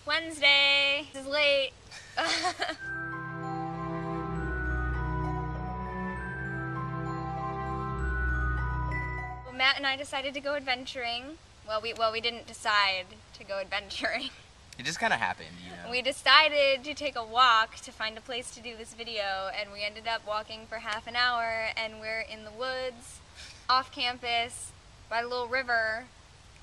Wednesday. This is late. Well, Matt and I decided to go adventuring. Well, we didn't decide to go adventuring. It just kind of happened, you know. We decided to take a walk to find a place to do this video, and we ended up walking for half an hour, and we're in the woods, off campus, by a little river,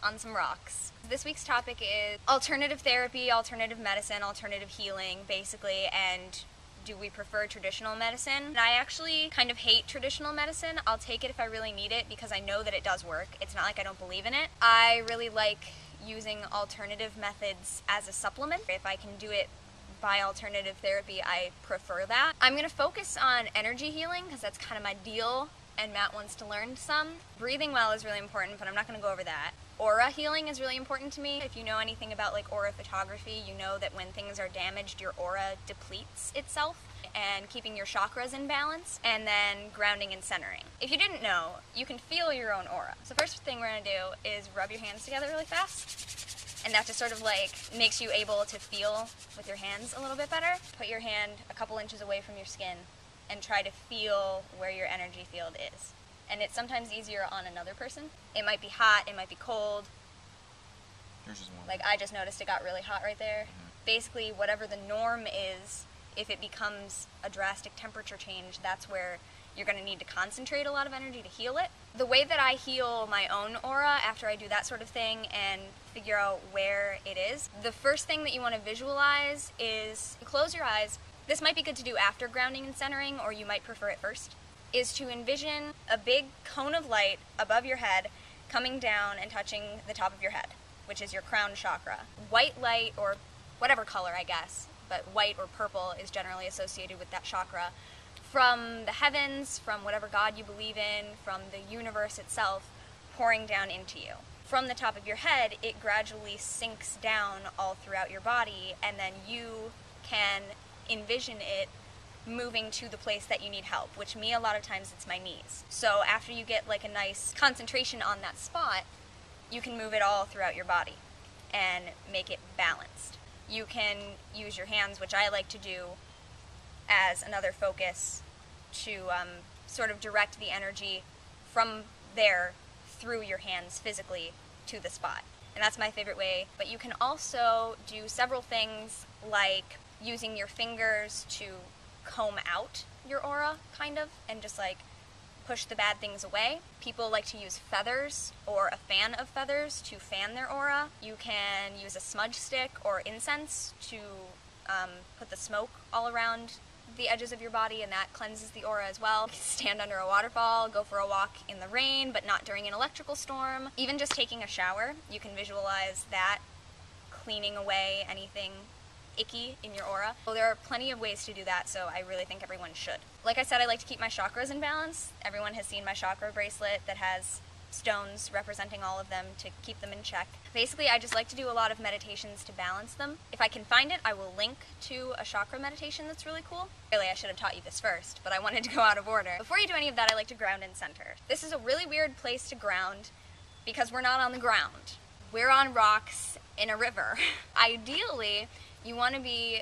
on some rocks. This week's topic is alternative therapy, alternative medicine, alternative healing, basically, and do we prefer traditional medicine? And I actually kind of hate traditional medicine. I'll take it if I really need it because I know that it does work. It's not like I don't believe in it. I really like using alternative methods as a supplement. If I can do it by alternative therapy, I prefer that. I'm going to focus on energy healing because that's kind of my deal, and Matt wants to learn some. Breathing well is really important, but I'm not going to go over that. Aura healing is really important to me. If you know anything about like aura photography, you know that when things are damaged, your aura depletes itself, and keeping your chakras in balance, and then grounding and centering. If you didn't know, you can feel your own aura. So the first thing we're going to do is rub your hands together really fast, and that just sort of like makes you able to feel with your hands a little bit better. Put your hand a couple inches away from your skin and try to feel where your energy field is. And it's sometimes easier on another person. It might be hot, it might be cold. Yours is warm. Like I just noticed it got really hot right there. Basically, whatever the norm is, if it becomes a drastic temperature change, that's where you're going to need to concentrate a lot of energy to heal it. The way that I heal my own aura after I do that sort of thing and figure out where it is, the first thing that you want to visualize is close your eyes. This might be good to do after grounding and centering, or you might prefer it first, is to envision a big cone of light above your head coming down and touching the top of your head, which is your crown chakra. White light, or whatever color I guess, but white or purple is generally associated with that chakra, from the heavens, from whatever God you believe in, from the universe itself, pouring down into you. From the top of your head, it gradually sinks down all throughout your body, and then you can envision it moving to the place that you need help, which me, a lot of times it's my knees. So after you get like a nice concentration on that spot, you can move it all throughout your body and make it balanced. You can use your hands, which I like to do, as another focus to sort of direct the energy from there through your hands physically to the spot. And that's my favorite way. But you can also do several things like using your fingers to comb out your aura, kind of, and just like push the bad things away. People like to use feathers or a fan of feathers to fan their aura. You can use a smudge stick or incense to put the smoke all around the edges of your body, and that cleanses the aura as well. Stand under a waterfall, go for a walk in the rain, but not during an electrical storm. Even just taking a shower, you can visualize that cleaning away anything icky in your aura. Well, there are plenty of ways to do that, so I really think everyone should. Like I said, I like to keep my chakras in balance. Everyone has seen my chakra bracelet that has stones representing all of them to keep them in check. Basically, I just like to do a lot of meditations to balance them. If I can find it, I will link to a chakra meditation that's really cool. Really, I should have taught you this first, but I wanted to go out of order. Before you do any of that, I like to ground and center. This is a really weird place to ground because we're not on the ground. We're on rocks in a river. Ideally, you want to be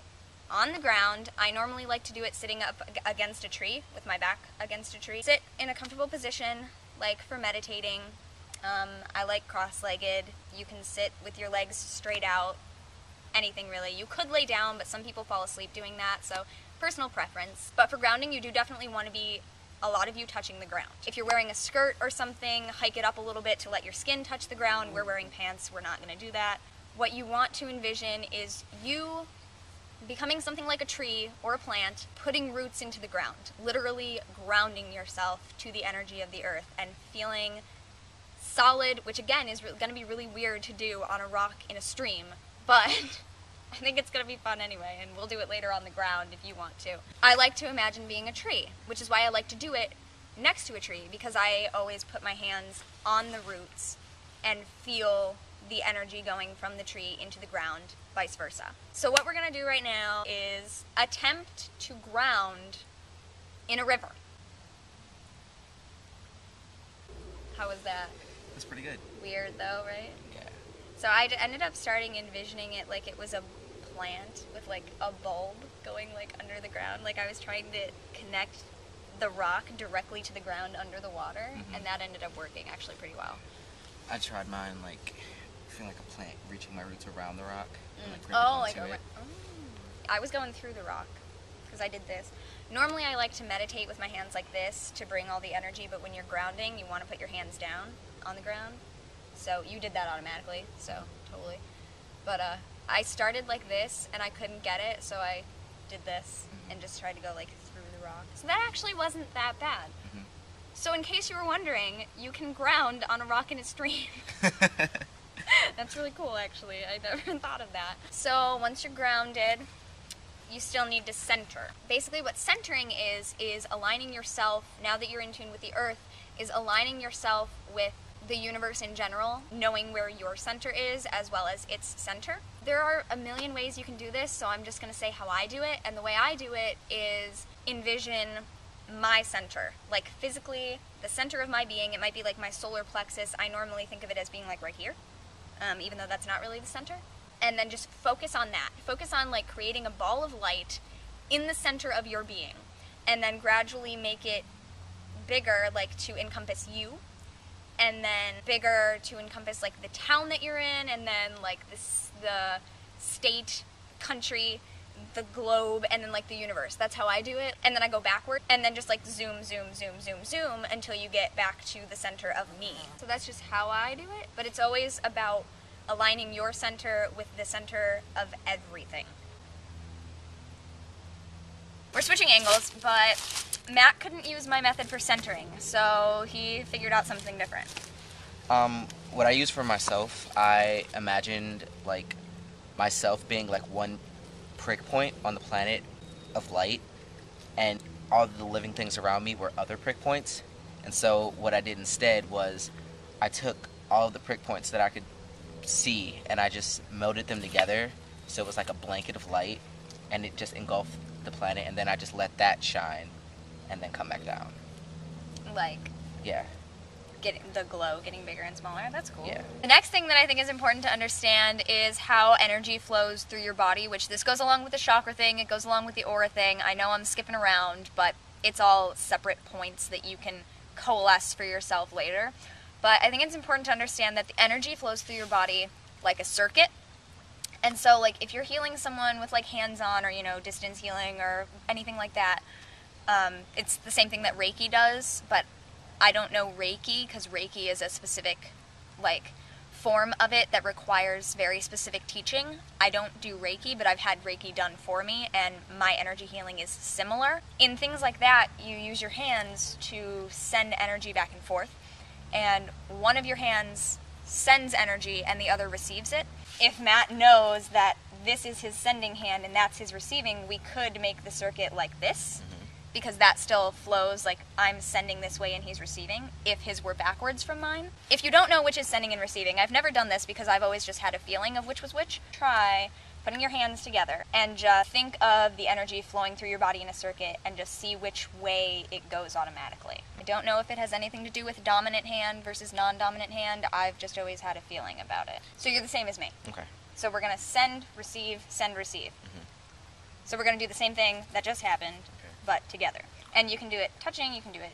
on the ground. I normally like to do it sitting up against a tree, with my back against a tree. Sit in a comfortable position, like for meditating. I like cross-legged. You can sit with your legs straight out, anything really. You could lay down, but some people fall asleep doing that, so personal preference. But for grounding, you do definitely want to be, a lot of you, touching the ground. If you're wearing a skirt or something, hike it up a little bit to let your skin touch the ground. We're wearing pants, we're not going to do that. What you want to envision is you becoming something like a tree or a plant, putting roots into the ground, literally grounding yourself to the energy of the earth and feeling solid, which again is going to be really weird to do on a rock in a stream, but I think it's going to be fun anyway, and we'll do it later on the ground if you want to. I like to imagine being a tree, which is why I like to do it next to a tree, because I always put my hands on the roots and feel the energy going from the tree into the ground, vice versa. So what we're going to do right now is attempt to ground in a river. How was that? That's pretty good. Weird though, right? Yeah. So I ended up envisioning it like it was a plant with like a bulb going like under the ground. Like I was trying to connect the rock directly to the ground under the water, and that ended up working actually pretty well. I tried mine like feeling like a plant reaching my roots around the rock. And, like, I was going through the rock because I did this. Normally I like to meditate with my hands like this to bring all the energy, but when you're grounding, you want to put your hands down on the ground. So you did that automatically, so totally. But I started like this and I couldn't get it, so I did this and just tried to go like through the rock. So that actually wasn't that bad. So in case you were wondering, you can ground on a rock in a stream. That's really cool, actually. I never thought of that. So once you're grounded, you still need to center. Basically what centering is aligning yourself, now that you're in tune with the earth, is aligning yourself with the universe in general, knowing where your center is as well as its center. There are a million ways you can do this, so I'm just going to say how I do it. And the way I do it is envision my center, like physically the center of my being. It might be like my solar plexus. I normally think of it as being like right here, even though that's not really the center. And then just focus on that. Focus on like creating a ball of light in the center of your being, and then gradually make it bigger, like to encompass you, and then bigger to encompass like the town that you're in, and then like the state, country, the globe, and then like the universe. That's how I do it. And then I go backward and then just like zoom, zoom, zoom, zoom, zoom until you get back to the center of me. So that's just how I do it. But it's always about aligning your center with the center of everything. We're switching angles, but Matt couldn't use my method for centering, so he figured out something different. What I use for myself, I imagined like myself being like one prick point on the planet of light, and all the living things around me were other prick points. And so what I did instead was I took all of the prick points that I could see and I just melded them together, so it was like a blanket of light, and it just engulfed the planet, and then I just let that shine and then come back down. Like, yeah, getting the glow getting bigger and smaller. That's cool. Yeah. The next thing that I think is important to understand is how energy flows through your body, which this goes along with the chakra thing, it goes along with the aura thing. I know I'm skipping around, but it's all separate points that you can coalesce for yourself later. But I think it's important to understand that the energy flows through your body like a circuit. And so, like, if you're healing someone with, like, hands-on or, you know, distance healing or anything like that, it's the same thing that Reiki does, but I don't know Reiki because Reiki is a specific, like, form of it that requires very specific teaching. I don't do Reiki, but I've had Reiki done for me, and my energy healing is similar. In things like that, you use your hands to send energy back and forth, and one of your hands sends energy and the other receives it. If Matt knows that this is his sending hand and that's his receiving, we could make the circuit like this, because that still flows like I'm sending this way and he's receiving, if his were backwards from mine. If you don't know which is sending and receiving, I've never done this because I've always just had a feeling of which was which. Try putting your hands together and just think of the energy flowing through your body in a circuit and just see which way it goes automatically. I don't know if it has anything to do with dominant hand versus non-dominant hand. I've just always had a feeling about it. So you're the same as me. Okay. So we're going to send, receive, send, receive. So we're going to do the same thing that just happened, but together. And you can do it touching, you can do it...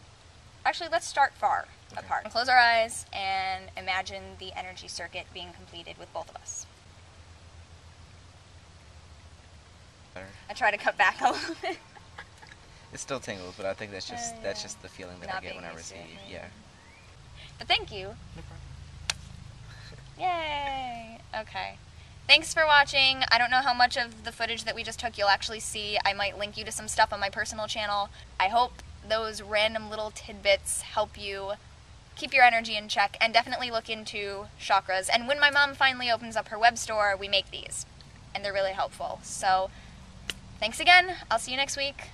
Actually, let's start far apart. Close our eyes and imagine the energy circuit being completed with both of us. I try to cut back a little bit. It still tingles, but I think that's just the feeling that I get when I receive. Yeah. But thank you. No problem. Yay! Okay. Thanks for watching. I don't know how much of the footage that we just took you'll actually see. I might link you to some stuff on my personal channel. I hope those random little tidbits help you keep your energy in check, and definitely look into chakras. And when my mom finally opens up her web store, we make these. And they're really helpful. So, thanks again. I'll see you next week.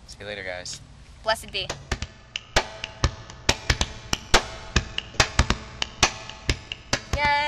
See you later, guys. Blessed be. Yay!